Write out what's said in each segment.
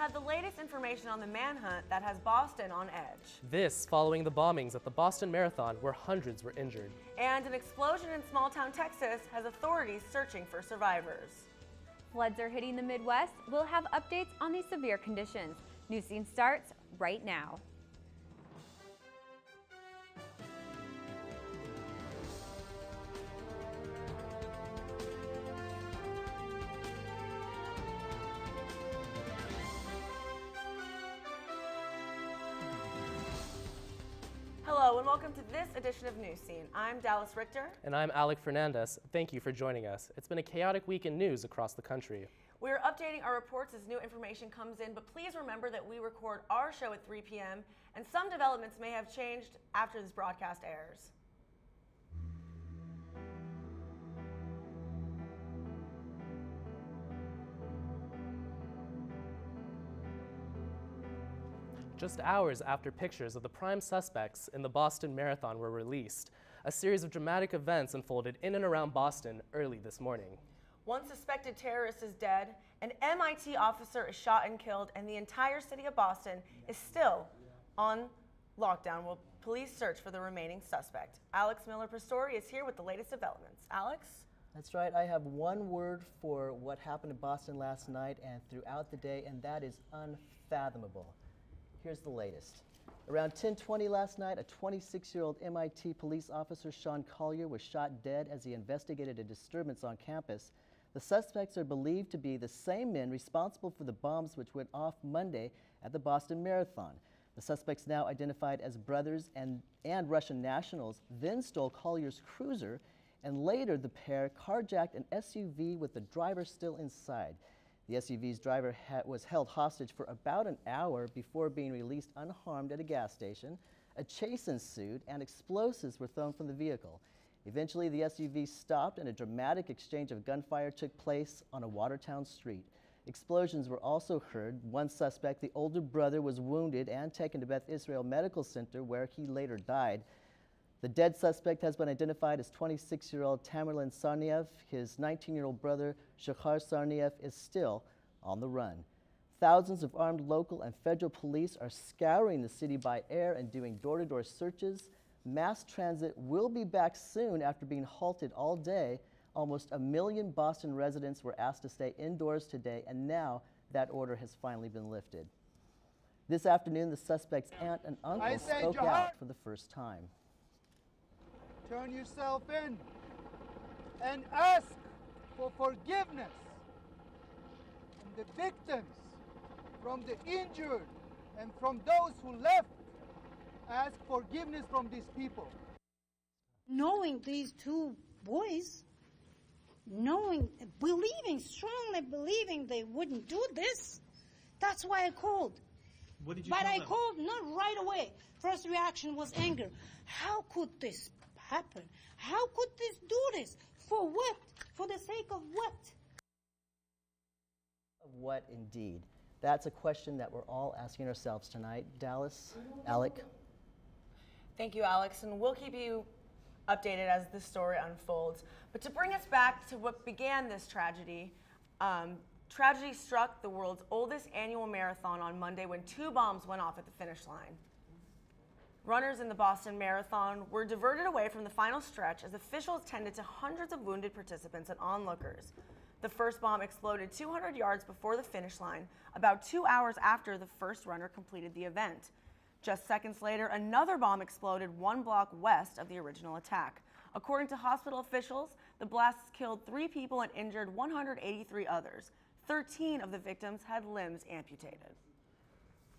have the latest information on the manhunt that has Boston on edge. This following the bombings at the Boston Marathon where hundreds were injured. And an explosion in small-town Texas has authorities searching for survivors. Floods are hitting the Midwest. We'll have updates on these severe conditions. Newscene starts right now. Hello and welcome to this edition of Newscene. I'm Dallas Richter. And I'm Alec Fernandez. Thank you for joining us. It's been a chaotic week in news across the country. We're updating our reports as new information comes in, but please remember that we record our show at 3 p.m. and some developments may have changed after this broadcast airs. Just hours after pictures of the prime suspects in the Boston Marathon were released, a series of dramatic events unfolded in and around Boston early this morning. One suspected terrorist is dead, an MIT officer is shot and killed, and the entire city of Boston is still on lockdown while police search for the remaining suspect. Alex Miller-Pastori is here with the latest developments. Alex? That's right. I have one word for what happened in Boston last night and throughout the day, and that is unfathomable. Here's the latest. Around 10:20 last night, a 26-year-old MIT police officer, Sean Collier, was shot dead as he investigated a disturbance on campus. The suspects are believed to be the same men responsible for the bombs which went off Monday at the Boston Marathon. The suspects, now identified as brothers and Russian nationals, then stole Collier's cruiser, and later the pair carjacked an SUV with the driver still inside. The SUV's driver was held hostage for about an hour before being released unharmed at a gas station. A chase ensued and explosives were thrown from the vehicle. Eventually, the SUV stopped and a dramatic exchange of gunfire took place on a Watertown street. Explosions were also heard. One suspect, the older brother, was wounded and taken to Beth Israel Medical Center where he later died. The dead suspect has been identified as 26-year-old Tamerlan Sarniev. His 19-year-old brother, Shekhar Sarniev, is still on the run. Thousands of armed local and federal police are scouring the city by air and doing door-to-door searches. Mass transit will be back soon after being halted all day. Almost 1 million Boston residents were asked to stay indoors today, and now that order has finally been lifted. This afternoon, the suspect's aunt and uncle spoke out for the first time. Turn yourself in and ask for forgiveness from the victims, from the injured, and from those who left. Ask forgiveness from these people. Knowing these two boys, strongly believing they wouldn't do this, that's why I called. What did you But tell I them? called not right away. First reaction was anger. How could this happen? How could this do this? For what? For the sake of what? Of what indeed? That's a question that we're all asking ourselves tonight. Dallas, Alec. Thank you, Alex, and we'll keep you updated as this story unfolds. But to bring us back to what began this tragedy, tragedy struck the world's oldest annual marathon on Monday when 2 bombs went off at the finish line. Runners in the Boston Marathon were diverted away from the final stretch as officials tended to hundreds of wounded participants and onlookers. The first bomb exploded 200 yards before the finish line, about 2 hours after the first runner completed the event. Just seconds later, another bomb exploded 1 block west of the original attack. According to hospital officials, the blasts killed 3 people and injured 183 others. 13 of the victims had limbs amputated.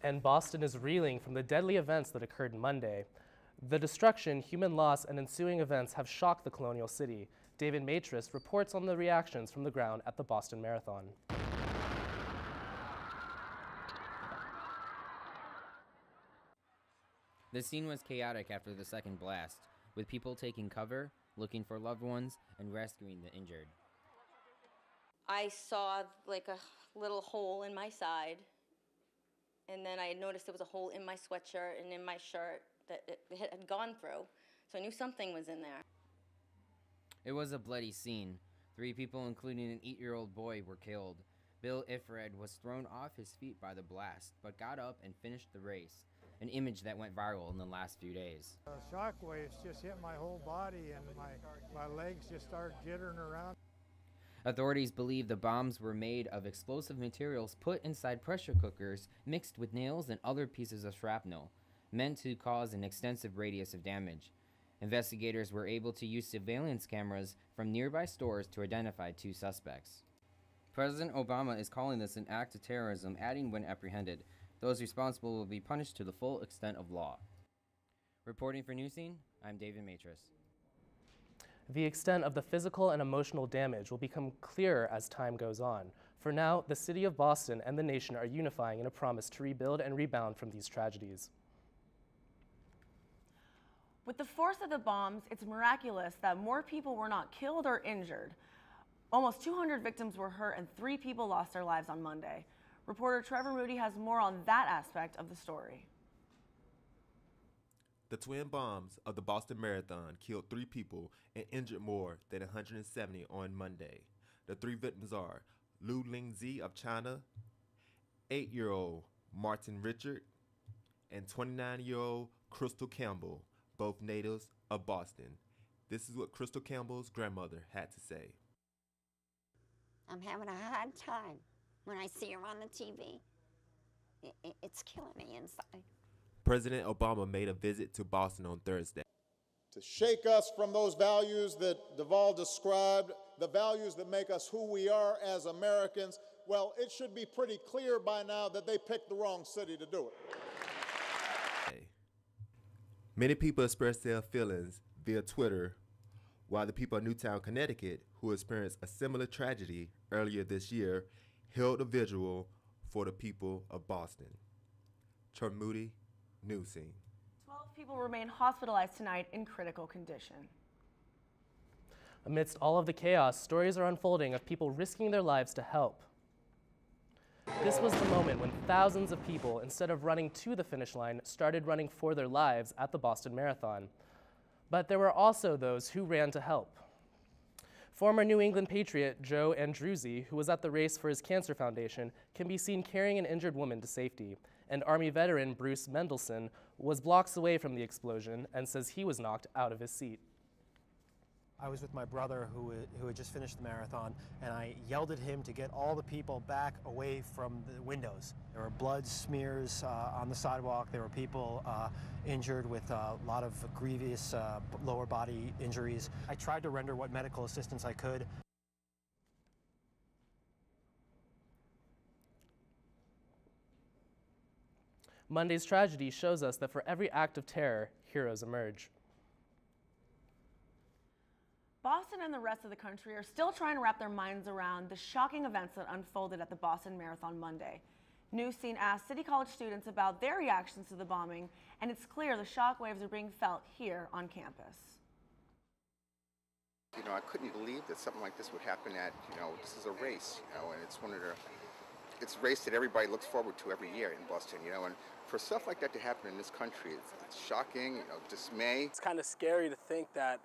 And Boston is reeling from the deadly events that occurred Monday. The destruction, human loss, and ensuing events have shocked the colonial city. David Matris reports on the reactions from the ground at the Boston Marathon. The scene was chaotic after the second blast, with people taking cover, looking for loved ones, and rescuing the injured. I saw like a little hole in my side, and then I noticed there was a hole in my sweatshirt and in my shirt that it had gone through, so I knew something was in there. It was a bloody scene. 3 people, including an 8-year-old boy, were killed. Bill Ifred was thrown off his feet by the blast, but got up and finished the race, an image that went viral in the last few days. Shock waves just hit my whole body and my legs just started jittering around. Authorities believe the bombs were made of explosive materials put inside pressure cookers mixed with nails and other pieces of shrapnel, meant to cause an extensive radius of damage. Investigators were able to use surveillance cameras from nearby stores to identify 2 suspects. President Obama is calling this an act of terrorism, adding when apprehended, those responsible will be punished to the full extent of law. Reporting for Newscene, I'm David Matris. The extent of the physical and emotional damage will become clearer as time goes on. For now, the city of Boston and the nation are unifying in a promise to rebuild and rebound from these tragedies. With the force of the bombs, it's miraculous that more people were not killed or injured. Almost 200 victims were hurt and 3 people lost their lives on Monday. Reporter Trevor Moody has more on that aspect of the story. The twin bombs of the Boston Marathon killed 3 people and injured more than 170 on Monday. The 3 victims are Lu Lingzi of China, 8-year-old Martin Richard, and 29-year-old Crystal Campbell, both natives of Boston. This is what Crystal Campbell's grandmother had to say. I'm having a hard time when I see her on the TV. It's killing me inside. President Obama made a visit to Boston on Thursday. To shake us from those values that Deval described, the values that make us who we are as Americans, well, it should be pretty clear by now that they picked the wrong city to do it. Many people expressed their feelings via Twitter, while the people of Newtown, Connecticut, who experienced a similar tragedy earlier this year, held a vigil for the people of Boston. Trevor Moody, Newscene. 12 people remain hospitalized tonight in critical condition. Amidst all of the chaos, stories are unfolding of people risking their lives to help. This was the moment when thousands of people, instead of running to the finish line, started running for their lives at the Boston Marathon. But there were also those who ran to help. Former New England Patriot Joe Andruzzi, who was at the race for his cancer foundation, can be seen carrying an injured woman to safety. And Army veteran Bruce Mendelson was blocks away from the explosion and says he was knocked out of his seat. I was with my brother who had just finished the marathon, and I yelled at him to get all the people back away from the windows. There were blood smears on the sidewalk. There were people injured with a lot of grievous lower body injuries. I tried to render what medical assistance I could. Monday's tragedy shows us that for every act of terror, heroes emerge. Boston and the rest of the country are still trying to wrap their minds around the shocking events that unfolded at the Boston Marathon Monday. Newscene asked City College students about their reactions to the bombing, and it's clear the shockwaves are being felt here on campus. You know, I couldn't believe that something like this would happen this is a race, and it's it's a race that everybody looks forward to every year in Boston, and for stuff like that to happen in this country, it's shocking, dismay. It's kind of scary to think that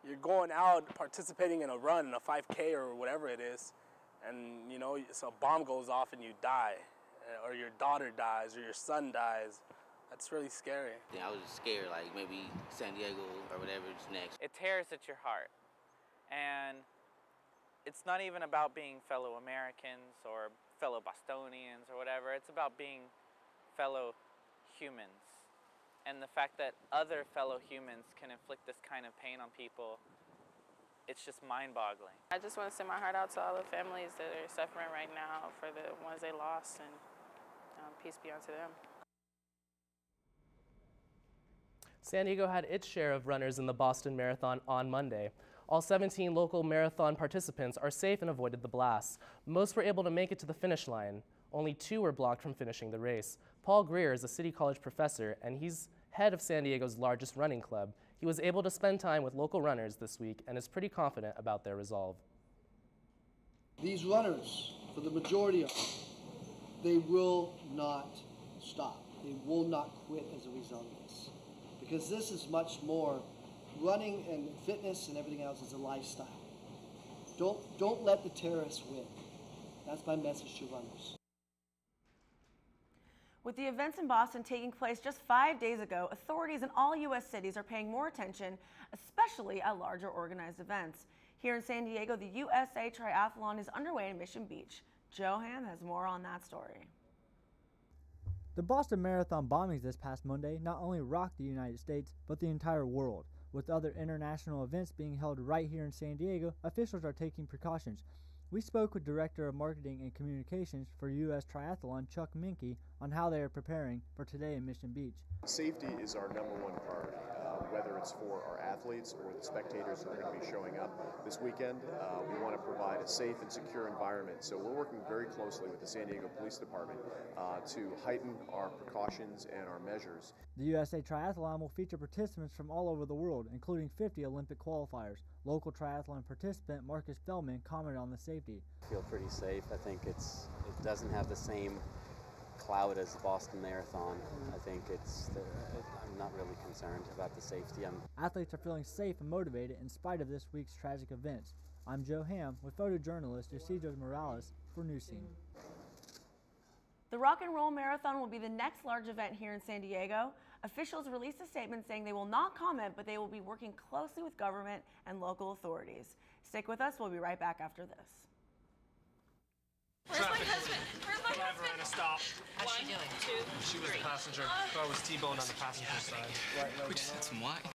you're going out participating in a run, in a 5K or whatever it is, and so a bomb goes off and you die, or your daughter dies, or your son dies. That's really scary. Yeah, I was just scared, like maybe San Diego or whatever is next. It tears at your heart, and it's not even about being fellow Americans or fellow Bostonians or whatever. It's about being fellow humans. And the fact that other fellow humans can inflict this kind of pain on people, it's just mind-boggling. I just want to send my heart out to all the families that are suffering right now for the ones they lost, and peace be unto them. San Diego had its share of runners in the Boston Marathon on Monday. All 17 local marathon participants are safe and avoided the blasts. Most were able to make it to the finish line. Only 2 were blocked from finishing the race. Paul Greer is a City College professor, and he's head of San Diego's largest running club. He was able to spend time with local runners this week and is pretty confident about their resolve. These runners, for the majority of them, they will not stop. They will not quit as a result of this. Because this is much more, running and fitness and everything else is a lifestyle. Don't let the terrorists win. That's my message to runners. With the events in Boston taking place just 5 days ago, authorities in all U.S. cities are paying more attention, especially at larger organized events. Here in San Diego, the USA Triathlon is underway in Mission Beach. Joe Ham has more on that story. The Boston Marathon bombings this past Monday not only rocked the United States, but the entire world. With other international events being held right here in San Diego, officials are taking precautions. We spoke with Director of Marketing and Communications for U.S. Triathlon, Chuck Minke, on how they are preparing for today in Mission Beach. Safety is our #1 priority, whether it's for our athletes or the spectators who are going to be showing up this weekend. We want to provide a safe and secure environment, so we're working very closely with the San Diego Police Department to heighten our precautions and our measures. The USA Triathlon will feature participants from all over the world, including 50 Olympic qualifiers. Local triathlon participant Marcus Feldman commented on the safety. I feel pretty safe. I think it doesn't have the same cloud as the Boston Marathon. I think I'm not really concerned about the safety. Athletes are feeling safe and motivated in spite of this week's tragic events. I'm Joe Ham with photojournalist Yosijo Morales for Newscene. The Rock and Roll Marathon will be the next large event here in San Diego. Officials released a statement saying they will not comment, but they will be working closely with government and local authorities. Stick with us. We'll be right back after this. Where's my husband? Where's my husband? At a stop. How's she doing? 2, She was the passenger. I was T-boned on the passenger side. We just had some wine.